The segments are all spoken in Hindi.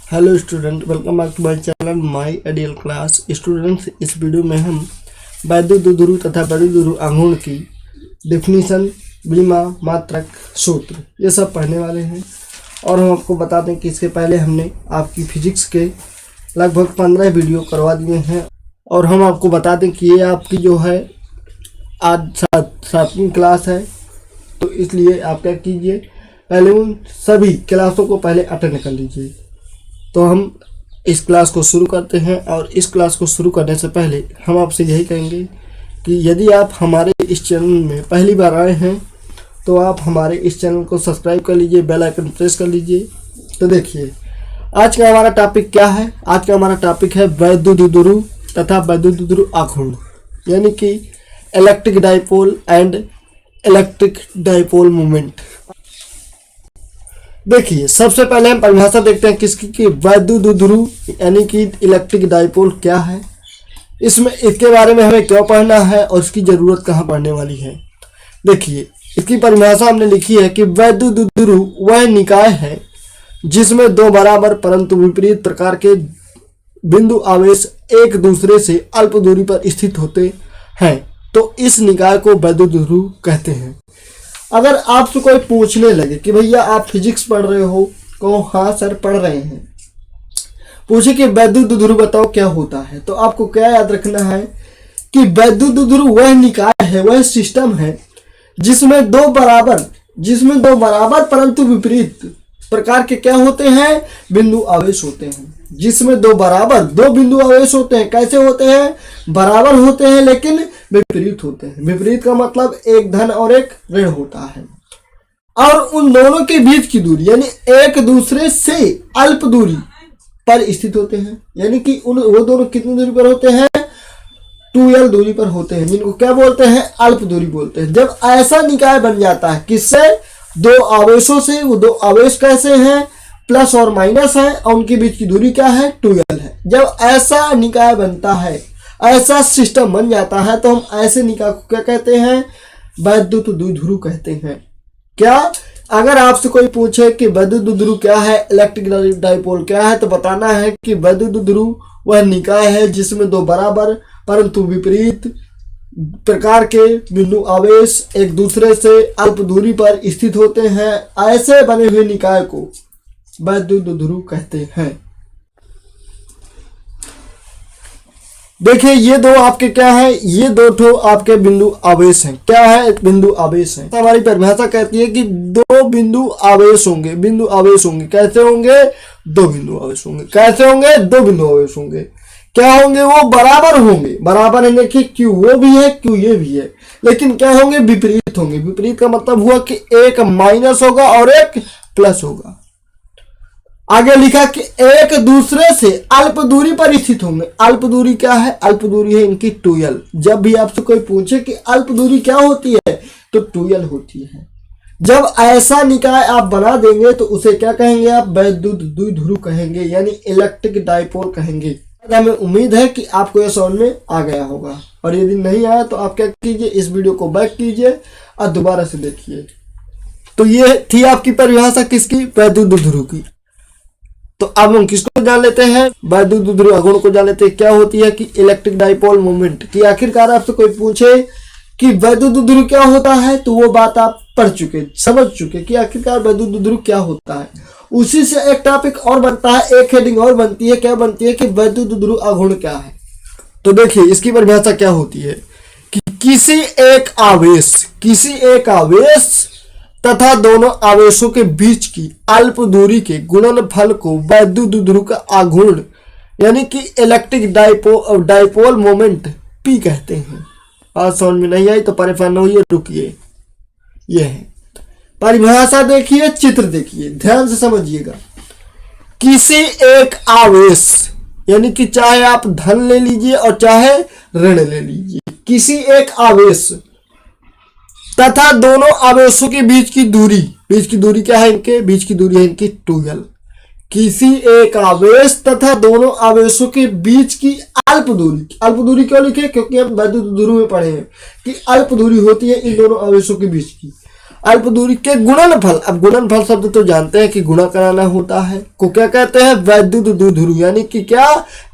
Hello student, welcome back to my channel my ideal class. Students, इस वीडियो में हम वैद्युतधुरु तथा वैद्युतधुरु आघूर्ण की डेफिनीशन, बीमा, मात्रक, सूत्र ये सब पढ़ने वाले हैं। और हम आपको बता दें कि इसके पहले हमने आपकी फिजिक्स के लगभग 15 वीडियो करवा दिए हैं। और हम आपको बता दें कि ये आपकी जो है आज 7वीं क्लास है, तो इसलिए आप क्या कीजिए, पहले उन सभी क्लासों को पहले अटेंड कर लीजिए। तो हम इस क्लास को शुरू करते हैं। और इस क्लास को शुरू करने से पहले हम आपसे यही कहेंगे कि यदि आप हमारे इस चैनल में पहली बार आए हैं तो आप हमारे इस चैनल को सब्सक्राइब कर लीजिए, बेल आइकन प्रेस कर लीजिए। तो देखिए आज का हमारा टॉपिक क्या है। आज का हमारा टॉपिक है वैद्युतधुरु तथा वैद्युतधुरु आघूर्ण, यानी कि electric dipole and electric dipole moment. देखिए सबसे पहले हम परिभाषा देखते हैं किसकी, कि वैद्युतधुरु यानी कि इलेक्ट्रिक डाइपोल क्या है, इसमें इसके बारे में हमें क्यों पढ़ना है और इसकी ज़रूरत कहाँ पड़ने वाली है। देखिए इसकी परिभाषा हमने लिखी है कि वैद्युतधुरु वह निकाय है जिसमें दो बराबर परंतु विपरीत प्रकार के बिंदु आवेश एक दूसरे से अल्प दूरी पर स्थित होते हैं, तो इस निकाय को वैद्युतधुरु कहते हैं। अगर आपसे कोई पूछने लगे कि भैया आप फिजिक्स पढ़ रहे हो, कहो हाँ सर पढ़ रहे हैं, पूछे कि वैद्युतधुरु बताओ क्या होता है, तो आपको क्या याद रखना है कि वैद्युतधुरु वह निकाय है, वह सिस्टम है जिसमें दो बराबर परंतु विपरीत प्रकार के क्या होते हैं, बिंदु आवेश होते हैं। जिसमें दो बिंदु आवेश होते हैं। कैसे होते हैं? बराबर होते हैं लेकिन विपरीत होते हैं। विपरीत का मतलब एक धन और एक ऋण होता है। और उन दोनों के बीच की दूरी यानी एक दूसरे से अल्प दूरी पर स्थित होते हैं, यानी कि वो दोनों कितनी दूरी पर होते हैं? 2l दूरी पर होते हैं, जिनको क्या बोलते हैं? अल्प दूरी बोलते हैं। जब ऐसा निकाय बन जाता है, किससे? दो आवेशों से। वो दो आवेश कैसे हैं? प्लस और माइनस है, और उनके बीच की दूरी क्या है? 2l है। जब ऐसा निकाय बनता है, ऐसा सिस्टम बन जाता है, तो हम ऐसे निकाय को क्या कहते हैं? वैद्युतधुरु कहते हैं। क्या? अगर आपसे कोई पूछे कि वैद्युतधुरु क्या है, इलेक्ट्रिक डाइपोल क्या है, तो बताना है कि वैद्युतधुरु वह निकाय है जिसमें दो बराबर परंतु विपरीत प्रकार के बिंदु आवेश एक दूसरे से अल्प दूरी पर स्थित होते हैं। ऐसे बने हुए निकाय को वैद्युतधुरु कहते हैं। देखिए ये दो आपके क्या है? ये दो ठो आपके बिंदु आवेश हैं। क्या है? बिंदु आवेश हैं। तो हमारी परिभाषा कहती है कि दो बिंदु आवेश होंगे। बिंदु आवेश होंगे कैसे होंगे? दो बिंदु आवेश होंगे। कैसे होंगे? दो बिंदु आवेश होंगे। क्या होंगे? वो बराबर होंगे। बराबर है, देखिए क्यू वो भी है, क्यू ये भी है, लेकिन क्या होंगे? विपरीत होंगे। विपरीत का मतलब हुआ कि एक माइनस होगा और एक प्लस होगा। आगे लिखा कि एक दूसरे से अल्प दूरी पर स्थित होंगे। अल्प दूरी क्या है? अल्प दूरी है इनकी 2l। जब भी आपसे कोई पूछे कि अल्प दूरी क्या होती है, तो 2l होती है। जब ऐसा निकाय आप बना देंगे तो उसे क्या कहेंगे? आप वैद्युतधुरु कहेंगे, यानी इलेक्ट्रिक डाइपोल कहेंगे। हमें उम्मीद है कि आपको यह समझ में आ गया होगा, और यदि नहीं आया तो आप क्या कीजिए, इस वीडियो को बैक कीजिए और दोबारा से देखिए। तो ये थी आपकी परिभाषा किसकी? वैद्युतधुरु की। तो अब हम किसको जान लेते हैं? वैद्युतधुरु आघूर्ण को जान लेते हैं। क्या होती है कि इलेक्ट्रिक डाइपोल मोमेंट की। आखिरकार आपसे कोई पूछे कि वैद्युतधुरु क्या होता है, तो वो बात आप पढ़ चुके, समझ चुके कि आखिरकार वैद्युतधुरु क्या होता है। उसी से एक टॉपिक और बनता है, एक हेडिंग और बनती है। क्या बनती है? कि वैद्युतधुरु आघूर्ण क्या है। तो देखिए इसकी परिभाषा क्या होती है कि किसी एक आवेश तथा दोनों आवेशों के बीच की अल्प दूरी के गुणनफल को वैद्युतधुरु का आघूर्ण यानी कि इलेक्ट्रिक डाइपोल मोमेंट P कहते हैं। आज समझ में नहीं आई तो परेशान न होइए, रुकिए। यह है परिभाषा। देखिए, चित्र देखिए, ध्यान से समझिएगा। किसी एक आवेश यानी कि चाहे आप धन ले लीजिए और चाहे ऋण ले लीजिए, किसी एक आवेश तथा दोनों आवेशों के बीच की दूरी क्या है? इनके बीच की दूरी है इनकी 2l। किसी एक आवेश तथा दोनों आवेशों के बीच की अल्प दूरी क्यों लिखे? क्योंकि हम वैद्युतधुरु में पढ़े हैं कि अल्प दूरी होती है इन दोनों आवेशों के बीच की। अल्प दूरी के गुणनफल। अब गुणनफल शब्द तो जानते हैं कि गुणा कराना होता है, को क्या कहते हैं, वैद्युत द्विध्रुव, यानी कि क्या,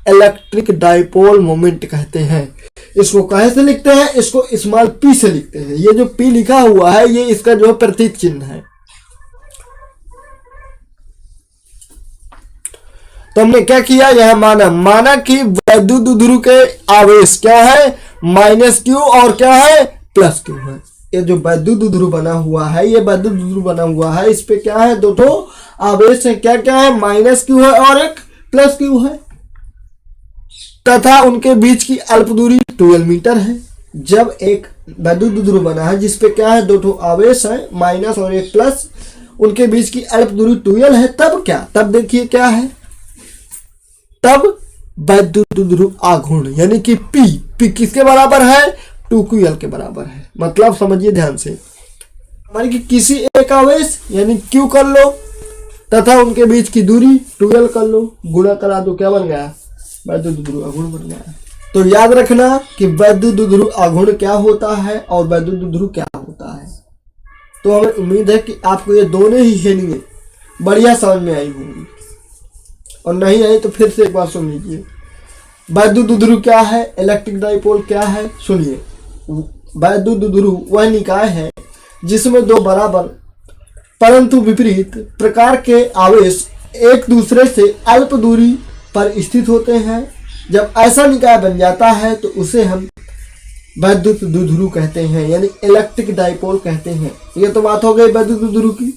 इलेक्ट्रिक डाइपोल मोमेंट कहते हैं। इसको कहे से लिखते हैं, इसको स्मॉल पी से लिखते हैं। ये जो पी लिखा हुआ है ये इसका जो है प्रतीक चिन्ह है। तो हमने क्या किया, यह माना कि वैद्युत द्विध्रुव के आवेश क्या है, -q और क्या है, +q है। ये जो वैद्युत द्विध्रुव बना हुआ है, ये वैद्युत द्विध्रुव बना हुआ है, इस पे क्या है, दो ठो आवेश है, क्या क्या है, -q है और एक +q है, तथा उनके बीच की अल्प दूरी 12 मीटर है। जब एक वैद्युत द्विध्रुव बना है जिसपे क्या है, दो ठो आवेश है, माइनस और एक प्लस, उनके बीच की अल्प दूरी 12 है, तब क्या, तब देखिए क्या है, तब वैद्युत द्विध्रुव आघूर्ण, यानी कि P किसके बराबर है, 2ql के बराबर है। मतलब समझिए ध्यान से, मानिए कि किसी एक आवेश यानी q कर लो तथा उनके बीच की दूरी 12 कर लो, गुणा करा दो, क्या बन गया, वैद्युत द्विध्रुव आघूर्ण बन गया। तो याद रखना कि वैद्युत द्विध्रुव आघूर्ण क्या होता है और वैद्युत द्विध्रुव क्या होता है। तो हमें उम्मीद है कि आपको ये दोनों ही श्रेणियां बढ़िया समझ में आई होंगी, और नहीं आई तो फिर से एक बार सुन लीजिए। वैद्युत द्विध्रुव क्या है, इलेक्ट्रिक डाइपोल क्या है, सुनिए। वैद्युत द्विध्रुव वह निकाय है जिसमें दो बराबर परंतु विपरीत प्रकार के आवेश एक दूसरे से अल्प दूरी पर स्थित होते हैं। जब ऐसा निकाय बन जाता है तो उसे हम वैद्युत द्विध्रुव कहते हैं, यानी इलेक्ट्रिक डाइपोल कहते हैं। ये तो बात हो गई वैद्युत द्विध्रुव की।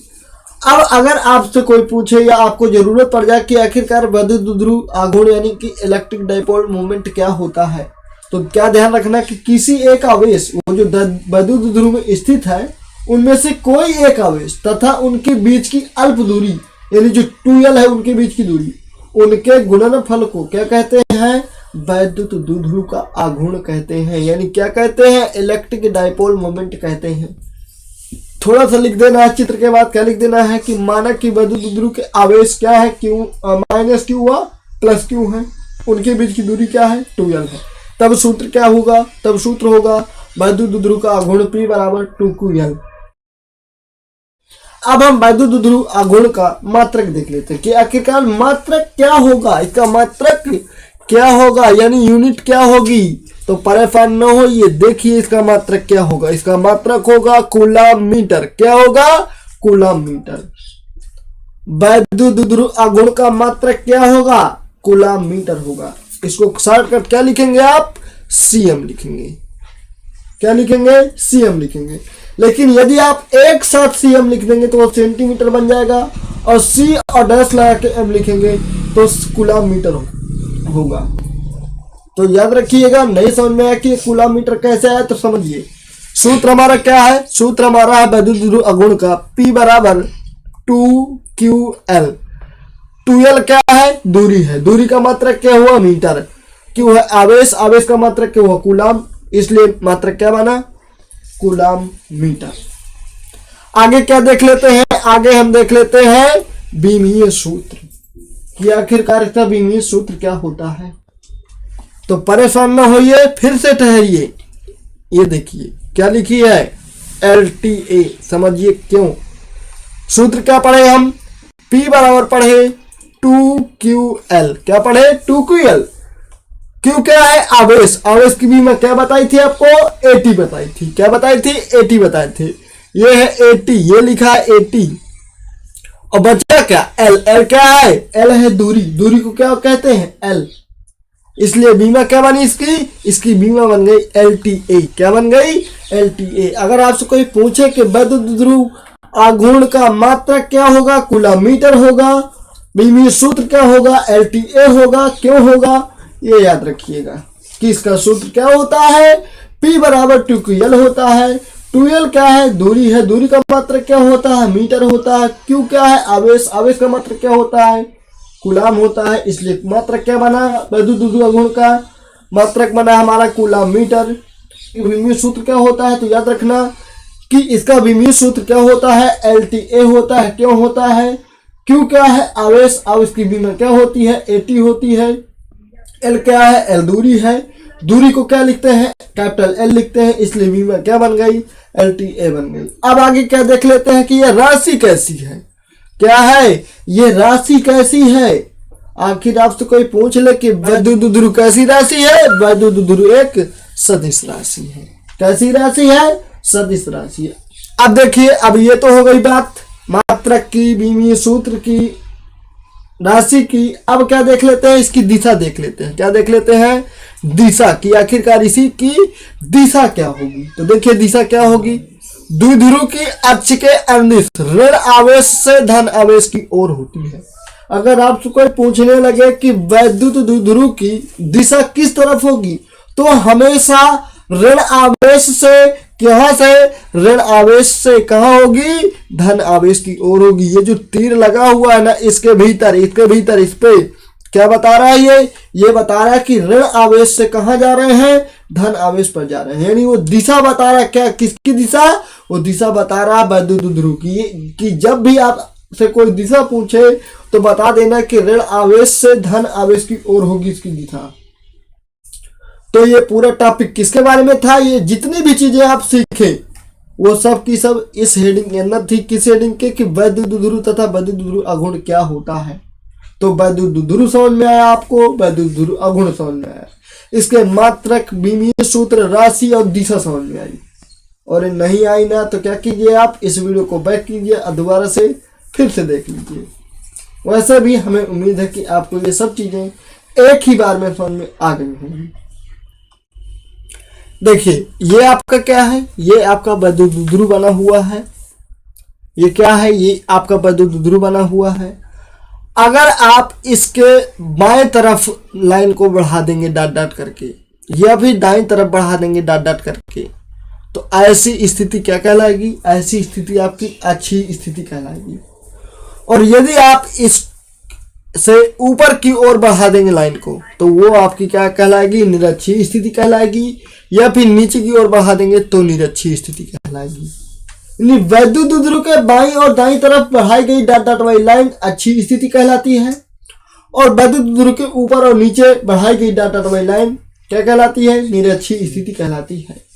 अब अगर आपसे कोई पूछे या आपको जरूरत पड़ जाए कि आखिरकार वैद्युत द्विध्रुव आघूर्ण यानी कि इलेक्ट्रिक डाइपोल मोमेंट क्या होता है, तो क्या ध्यान रखना कि किसी एक आवेश, वो जो वैद्युत द्विध्रुव में स्थित है, उनमें से कोई एक आवेश तथा उनके बीच की अल्प दूरी यानी जो 2l है उनके बीच की दूरी, उनके गुणनफल को क्या कहते हैं, वैद्युत द्विध्रुव का आघूर्ण कहते हैं, यानी क्या कहते हैं, इलेक्ट्रिक डाइपोल मोमेंट कहते हैं। थोड़ा सा लिख देना है चित्र के बाद, क्या लिख देना है कि माना कि वैद्युत द्विध्रुव के आवेश क्या है, -q व +q है, उनके बीच की दूरी क्या है, 2l है। तब सूत्र क्या होगा, तब सूत्र होगा वैद्युत द्विध्रुव का आघूर्ण P बराबर 2ql। अब हम वैद्युत द्विध्रुव आघूर्ण का मात्रक देख लेते हैं कि आखिरकार मात्रक क्या होगा, इसका मात्रक क्या होगा, यानी यूनिट क्या होगी। तो परेशान न होइए, देखिए इसका मात्रक क्या होगा। इसका मात्रक होगा कूलम मीटर। क्या होगा, कूलम मीटर। वैद्युत द्विध्रुव आघूर्ण का मात्रक क्या होगा, कूलम मीटर होगा। इसको शॉर्टकट क्या लिखेंगे आप, cm लिखेंगे। क्या लिखेंगे, cm लिखेंगे। लेकिन यदि आप एक साथ cm लिख देंगे तो वो सेंटीमीटर बन जाएगा, और c और डैश लगा के m लिखेंगे तो कूलम मीटर होगा। तो याद रखिएगा, नहीं समझ में आया कि कूलम मीटर कैसे आया तो समझिए। सूत्र हमारा क्या है, सूत्र हमारा है वैद्युत द्विध्रुव आघूर्ण का P बराबर 2ql। 2l क्या है, दूरी है, दूरी का मात्रक क्या हुआ, मीटर। q है आवेश, आवेश का मात्रक क्या हुआ, कूलम, इसलिए मात्रक क्या बना, कूलम मीटर। आगे क्या देख लेते हैं, आगे हम देख लेते हैं बीमीय सूत्र कि आखिरकार इसका बीमीय सूत्र क्या होता है। तो परेशान न होइए, फिर से ठहरिए। ये देखिए क्या लिखी है, LTA, समझिए क्यों। सूत्र क्या पढ़े हम, P बराबर पढ़े 2ql। क्या पढ़े, 2ql। Q क्या है, आवेश, आवेश की भी मैं क्या बताई थी आपको, AT बताई थी। क्या बताई थी, AT बताए थे। ये है AT, ये लिखा है AT, और बचा क्या, L। L क्या है, L है दूरी, दूरी को क्या कहते हैं, L। इसलिए बीमा क्या बनी इसकी बीमा बन गई LTA। क्या बन गई, LTA। अगर आपसे कोई पूछे कि वैद्युत द्विध्रुव आघूर्ण का मात्रक क्या होगा, कूलम मीटर होगा, बीमीय सूत्र क्या होगा, LTA होगा। क्यों होगा, ये याद रखिएगा कि इसका सूत्र क्या होता है, P बराबर 2ql होता है। 2l क्या है, दूरी है, दूरी का मात्रक क्या होता है, मीटर होता है। q क्या है, आवेश, आवेश का मात्रक क्या होता है, कूलम होता है। इसलिए मात्रक क्या बना, वैद्युत द्विध्रुव आघूर्ण का मात्रक बना हमारा कूलम मीटर। बीमीय सूत्र क्या होता है, तो याद रखना कि इसका बीमीय सूत्र क्या होता है, LTA होता है। क्यों होता है, Q क्या है, आवेश, आवेश की बीमा क्या होती है, AT होती है। L क्या है, L दूरी है, दूरी को क्या लिखते हैं, कैपिटल L लिखते हैं, इसलिए बीमा क्या बन गई, LTA बन गई। अब आगे क्या देख लेते हैं कि ये राशि कैसी है। क्या है ये राशि कैसी है। आखिर आपसे कोई पूछ ले कि वदुदुद्रु कैसी राशि है। वदुदुद्रु एक सदिश राशि है। कैसी राशि है। सदिश राशि है। अब देखिए, अब ये तो हो गई बात मात्रक की, बीमीय सूत्र की, राशि की। अब क्या देख लेते हैं, इसकी दिशा देख लेते हैं। क्या देख लेते हैं, दिशा की। आखिरकार इसी की दिशा क्या होगी। तो देखिए दिशा क्या होगी, द्विध्रुव की अक्ष के अनिश ऋण आवेश से धन आवेश की ओर होती है। अगर आपसे कोई पूछने लगे कि वैद्युत द्विध्रुव की दिशा किस तरफ होगी, तो हमेशा ऋण आवेश से कहां से, ऋण आवेश से कहां होगी, धन आवेश की ओर होगी। ये जो तीर लगा हुआ है ना, इसके भीतर इस पे क्या बता रहा है, ये बता रहा है कि ऋण आवेश से कहां जा रहे हैं, धन आवेश पर जा रहे हैं। यानी वो दिशा बता रहा है। क्या, किसकी दिशा, वो दिशा बता रहा है वैद्युत द्विध्रुव की। कि जब भी आप से कोई दिशा पूछे तो बता देना कि ऋण आवेश से धन आवेश की ओर होगी इसकी दिशा। तो ये पूरा टॉपिक किसके बारे में था। ये जितनी भी चीजें आप सीखे वो सब की सब इस हेडिंग के अंदर थी। किस हेडिंग के, कि वैद्युत द्विध्रुव तथा वैद्युत द्विध्रुव अगुण क्या होता है। तो वैद्युत द्विध्रुव समझ में आया आपको, वैद्युत द्विध्रुव अगुण समझ में आया। इसके मात्रक, बीमीय सूत्र, राशि और दिशा समझ में आई। और नहीं आई ना तो क्या कीजिए, आप इस वीडियो को बैक कीजिए और दोबारा से फिर से देख लीजिए। वैसे भी हमें उम्मीद है कि आपको ये सब चीजें एक ही बार में समझ में आ गई होंगी। देखिए ये आपका क्या है, ये आपका वैद्युत द्विध्रुव बना हुआ है। ये क्या है, ये आपका वैद्युत द्विध्रुव बना हुआ है। अगर आप इसके बाएं तरफ लाइन को बढ़ा देंगे डॉट डॉट करके, या फिर दाएं तरफ बढ़ा देंगे डॉट डॉट करके, तो ऐसी स्थिति क्या कहलाएगी, ऐसी स्थिति आपकी अच्छी स्थिति कहलाएगी। और यदि आप इस से ऊपर की ओर बढ़ा देंगे लाइन को, तो वो आपकी क्या कहलाएगी, निरक्षीय स्थिति कहलाएगी। या फिर नीचे की ओर बढ़ा देंगे तो निरक्षीय स्थिति कहलाएगी। वैद्युत द्विध्रुव के बाईं और दाईं तरफ बढ़ाई गई डॉट डॉट वाली लाइन अच्छी स्थिति कहलाती है, और वैद्युत द्विध्रुव के ऊपर और नीचे बढ़ाई गई डॉट डॉट वाली लाइन क्या कहलाती है, निरक्षीय स्थिति कहलाती है।